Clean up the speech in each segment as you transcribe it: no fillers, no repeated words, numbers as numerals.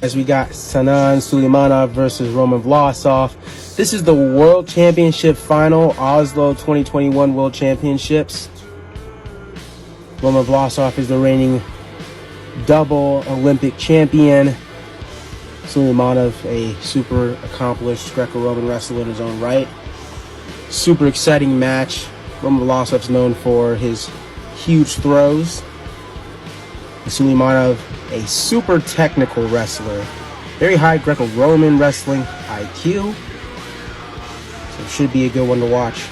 As we got Sanan Suleymanov versus Roman Vlasov. This is the World Championship final, Oslo 2021 World Championships. Roman Vlasov is the reigning double Olympic champion. Suleymanov, a super accomplished Greco-Roman wrestler in his own right. Super exciting match. Roman Vlasov's known for his huge throws. Suleymanov, a super technical wrestler. Very high Greco-Roman wrestling IQ. So it should be a good one to watch.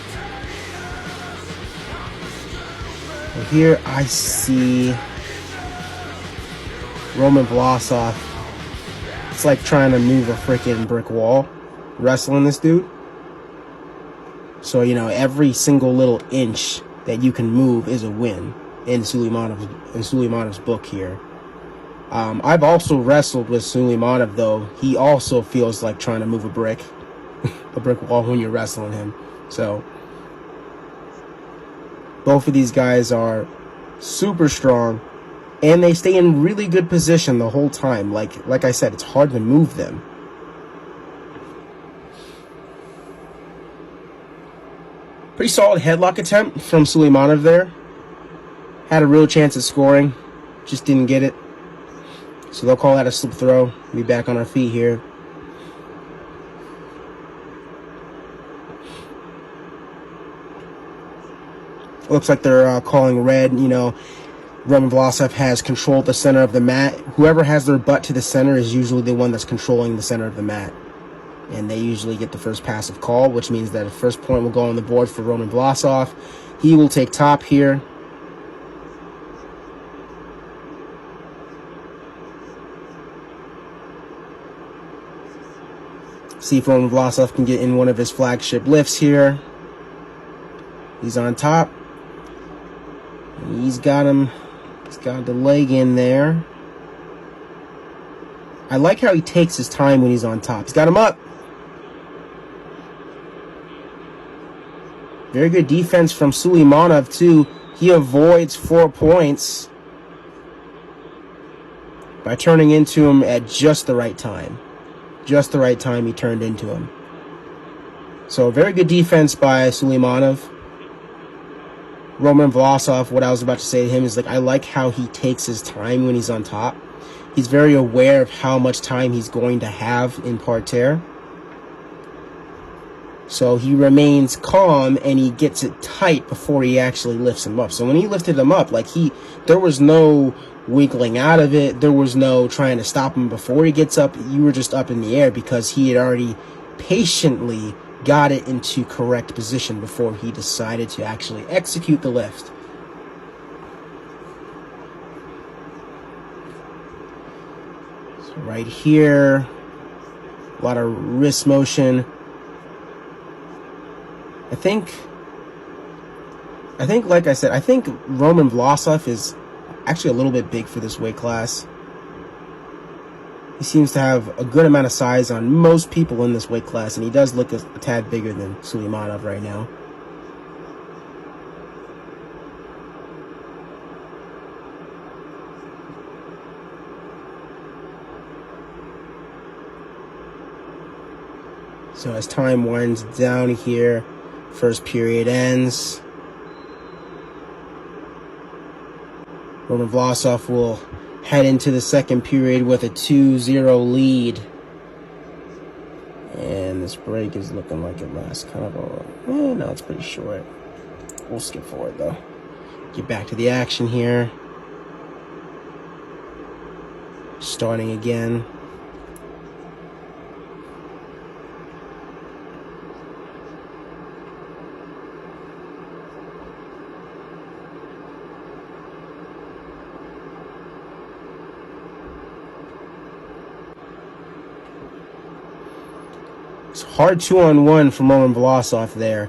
And here I see Roman Vlasov. It's like trying to move a freaking brick wall, wrestling this dude. So, you know, every single little inch that you can move is a win in Suleymanov's book here. I've also wrestled with Suleymanov, though. He also feels like trying to move a brick wall when you're wrestling him. So, both of these guys are super strong, and they stay in really good position the whole time. Like I said, it's hard to move them. Pretty solid headlock attempt from Suleymanov there. Had a real chance at scoring, just didn't get it. So they'll call that a slip throw. Be back on our feet here. Looks like they're calling red. You know, Roman Vlasov has controlled the center of the mat. Whoever has their butt to the center is usually the one that's controlling the center of the mat. And they usually get the first passive call, which means that the first point will go on the board for Roman Vlasov. He will take top here. See if Roman Vlasov can get in one of his flagship lifts here. He's on top. He's got him. He's got the leg in there. I like how he takes his time when he's on top. He's got him up. Very good defense from Suleymanov, too. He avoids 4 points by turning into him at just the right time. Just the right time he turned into him. So, very good defense by Suleymanov. Roman Vlasov, what I was about to say to him is, like, I like how he takes his time when he's on top. He's very aware of how much time he's going to have in parterre. So he remains calm and he gets it tight before he actually lifts him up. So when he lifted him up, like, there was no wiggling out of it. There was no trying to stop him before he gets up. You were just up in the air because he had already patiently got it into correct position before he decided to actually execute the lift. So right here, a lot of wrist motion. I think, like I said, I think Roman Vlasov is actually a little bit big for this weight class. He seems to have a good amount of size on most people in this weight class, and he does look a tad bigger than Suleymanov right now. So as time winds down here, first period ends. Roman Vlasov will head into the second period with a 2-0 lead. And this break is looking like it lasts kind of a... no, it's pretty short. We'll skip forward, though. Get back to the action here. Starting again. It's hard 2-on-1 from Roman Vlasov there.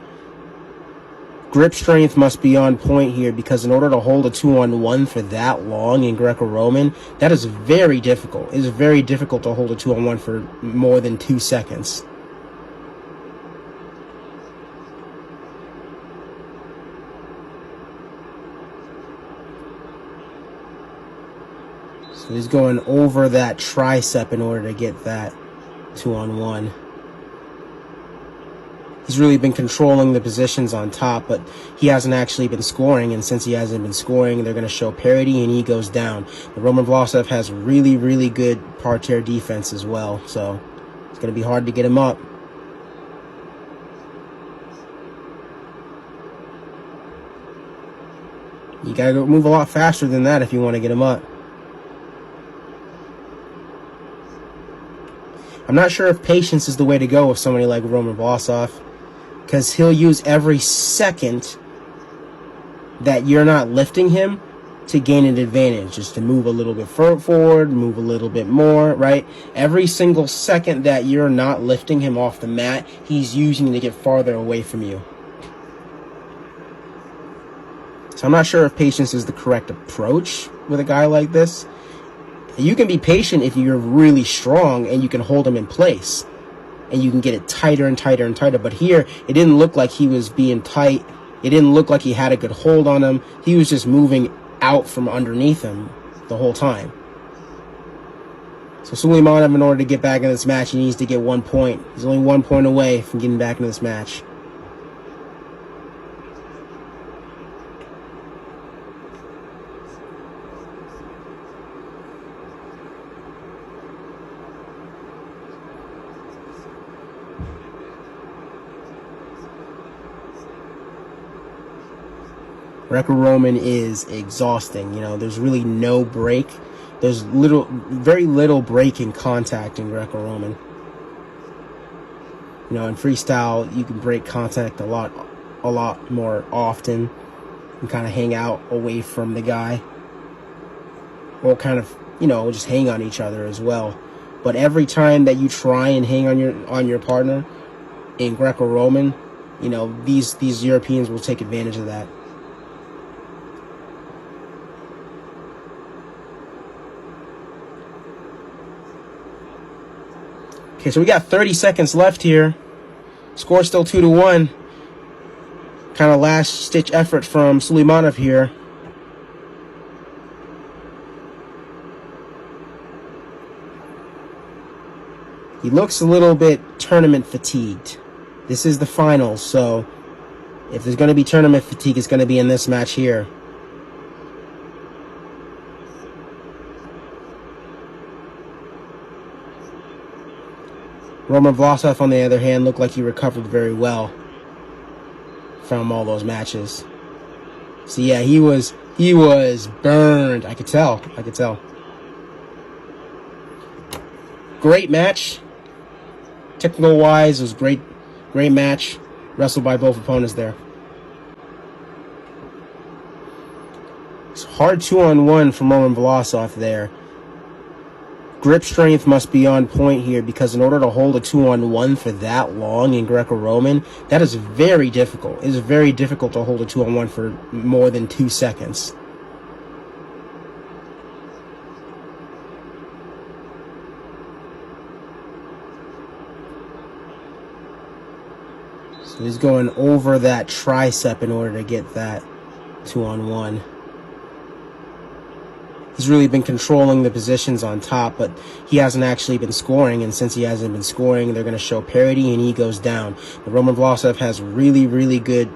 Grip strength must be on point here because in order to hold a 2-on-1 for that long in Greco-Roman, that is very difficult. It is very difficult to hold a 2-on-1 for more than 2 seconds. So he's going over that tricep in order to get that 2-on-1. He's really been controlling the positions on top, but he hasn't actually been scoring, and since he hasn't been scoring, they're going to show parity, and he goes down. But Roman Vlasov has really, really good parterre defense as well, so it's going to be hard to get him up. You got to move a lot faster than that if you want to get him up. I'm not sure if patience is the way to go with somebody like Roman Vlasov, because he'll use every second that you're not lifting him to gain an advantage, just to move a little bit forward, move a little bit more, right? Every single second that you're not lifting him off the mat, he's using to get farther away from you. So I'm not sure if patience is the correct approach with a guy like this. You can be patient if you're really strong and you can hold him in place and you can get it tighter and tighter and tighter. But here, it didn't look like he was being tight. It didn't look like he had a good hold on him. He was just moving out from underneath him the whole time. So Suleymanov, in order to get back in this match, he needs to get 1 point. He's only 1 point away from getting back into this match. Greco-Roman is exhausting. You know, there's really no break. There's very little break in contact in Greco-Roman. You know, in freestyle, you can break contact a lot more often and kind of hang out away from the guy, or kind of, you know, just hang on each other as well. But every time that you try and hang on your partner in Greco-Roman, you know, these Europeans will take advantage of that. Okay, so we got 30 seconds left here. Score still 2-1. Kind of last-ditch effort from Suleymanov here. He looks a little bit tournament fatigued. This is the finals, so if there's going to be tournament fatigue, it's going to be in this match here. Roman Vlasov, on the other hand, looked like he recovered very well from all those matches. So yeah, he was burned. I could tell. Great match. Technical wise, it was great match. Wrestled by both opponents there. It's hard 2-on-1 from Roman Vlasov there. Grip strength must be on point here, because in order to hold a 2-on-1 for that long in Greco-Roman, that is very difficult. It is very difficult to hold a 2-on-1 for more than 2 seconds. So he's going over that tricep in order to get that 2-on-1. He's really been controlling the positions on top, but he hasn't actually been scoring, and since he hasn't been scoring, they're going to show parity, and he goes down. But Roman Vlasov has really, really good